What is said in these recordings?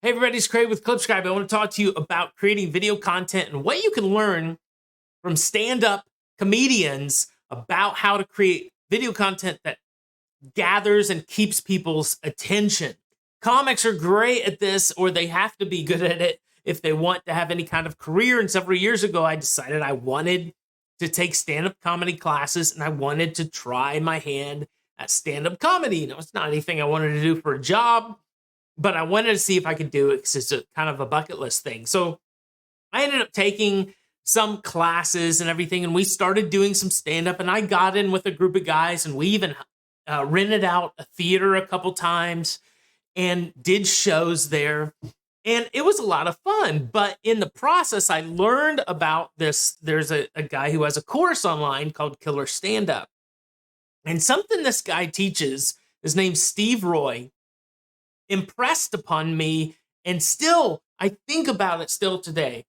Hey everybody, it's Craig with ClipScribe. I want to talk to you about creating video content and what you can learn from stand-up comedians about how to create video content that gathers and keeps people's attention. Comics are great at this, or they have to be good at it if they want to have any kind of career. And several years ago, I decided I wanted to take stand-up comedy classes and I wanted to try my hand at stand-up comedy. Now, it's not anything I wanted to do for a job, but I wanted to see if I could do it because it's a kind of a bucket list thing. So I ended up taking some classes and everything, and we started doing some stand-up, and I got in with a group of guys, and we even rented out a theater a couple times and did shows there. And it was a lot of fun. But in the process, I learned about this. There's a guy who has a course online called Killer Stand-Up. And something this guy teaches, his name's Steve Roy, impressed upon me, and still I think about it still today.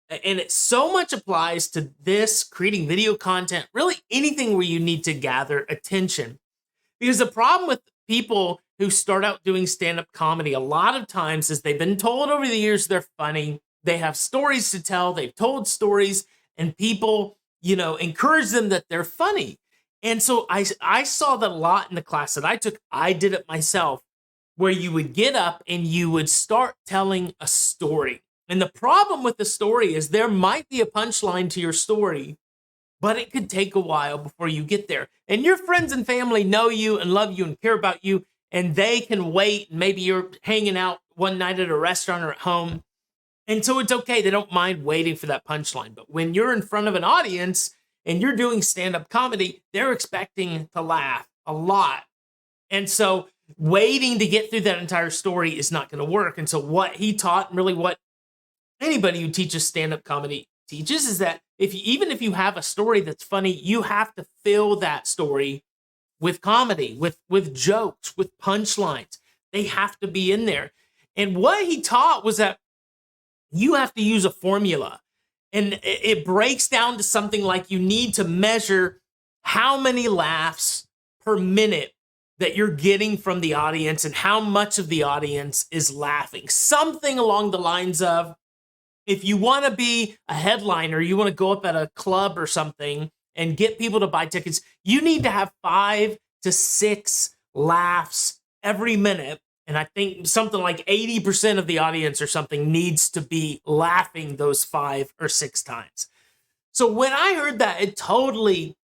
And it so much applies to this, creating video content, really anything where you need to gather attention. Because the problem with people who start out doing stand-up comedy a lot of times is they've been told over the years they're funny, they have stories to tell, they've told stories, and people, encourage them that they're funny. And so I saw that a lot in the class that I took. I did it myself, where you would get up and you would start telling a story. And the problem with the story is there might be a punchline to your story, but it could take a while before you get there. And your friends and family know you and love you and care about you, and they can wait. Maybe you're hanging out one night at a restaurant or at home, and so it's okay. They don't mind waiting for that punchline. But when you're in front of an audience and you're doing stand-up comedy, they're expecting to laugh a lot. And so waiting to get through that entire story is not going to work. And so what he taught, and really what anybody who teaches stand-up comedy teaches, is that even if you have a story that's funny, you have to fill that story with comedy, with jokes, with punchlines. They have to be in there. And what he taught was that you have to use a formula. And it breaks down to something like you need to measure how many laughs per minute that you're getting from the audience and how much of the audience is laughing. Something along the lines of, if you want to be a headliner, you want to go up at a club or something and get people to buy tickets, you need to have 5 to 6 laughs every minute. And I think something like 80% of the audience or something needs to be laughing those 5 or 6 times. So when I heard that, it totally,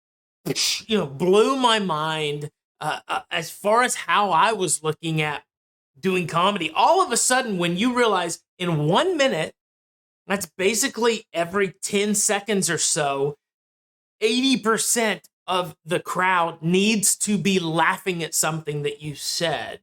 blew my mind. As far as how I was looking at doing comedy. All of a sudden, when you realize in 1 minute, that's basically every 10 seconds or so, 80% of the crowd needs to be laughing at something that you said.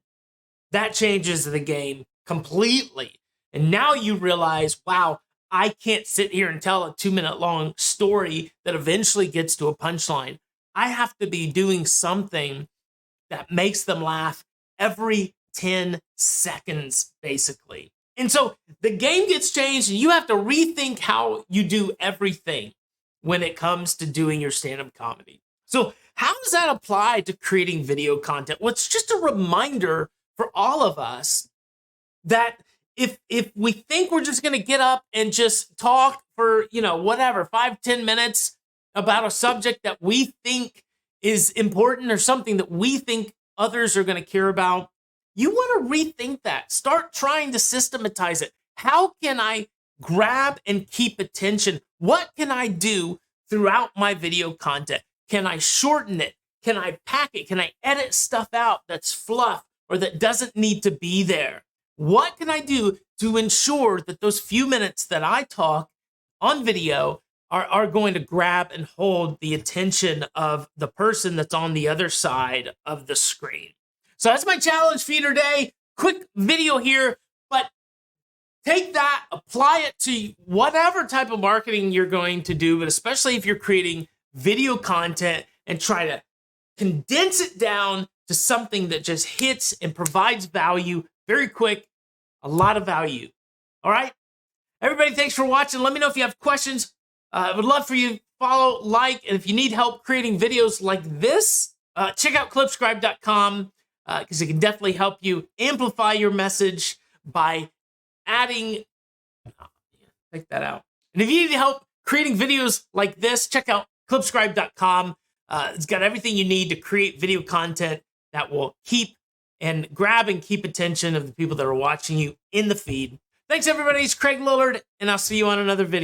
That changes the game completely. And now you realize, wow, I can't sit here and tell a 2-minute long story that eventually gets to a punchline. I have to be doing something that makes them laugh every 10 seconds, basically. And so the game gets changed, and you have to rethink how you do everything when it comes to doing your stand-up comedy. So how does that apply to creating video content? Well, it's just a reminder for all of us that if we think we're just going to get up and just talk for, 5-10 minutes about a subject that we think is important or something that we think others are going to care about, you want to rethink that. Start trying to systematize it. How can I grab and keep attention? What can I do throughout my video content? Can I shorten it? Can I pack it? Can I edit stuff out that's fluff or that doesn't need to be there? What can I do to ensure that those few minutes that I talk on video are going to grab and hold the attention of the person that's on the other side of the screen? So that's my challenge for you today. Quick video here, but take that, apply it to whatever type of marketing you're going to do, but especially if you're creating video content, and try to condense it down to something that just hits and provides value very quick, a lot of value. All right? Everybody, thanks for watching. Let me know if you have questions. I would love for you to follow, like, and if you need help creating videos like this, check out ClipScribe.com because it can definitely help you amplify your message by adding, take that out. And if you need help creating videos like this, check out ClipScribe.com. It's got everything you need to create video content that will grab and keep attention of the people that are watching you in the feed. Thanks, everybody. It's Craig Lillard, and I'll see you on another video.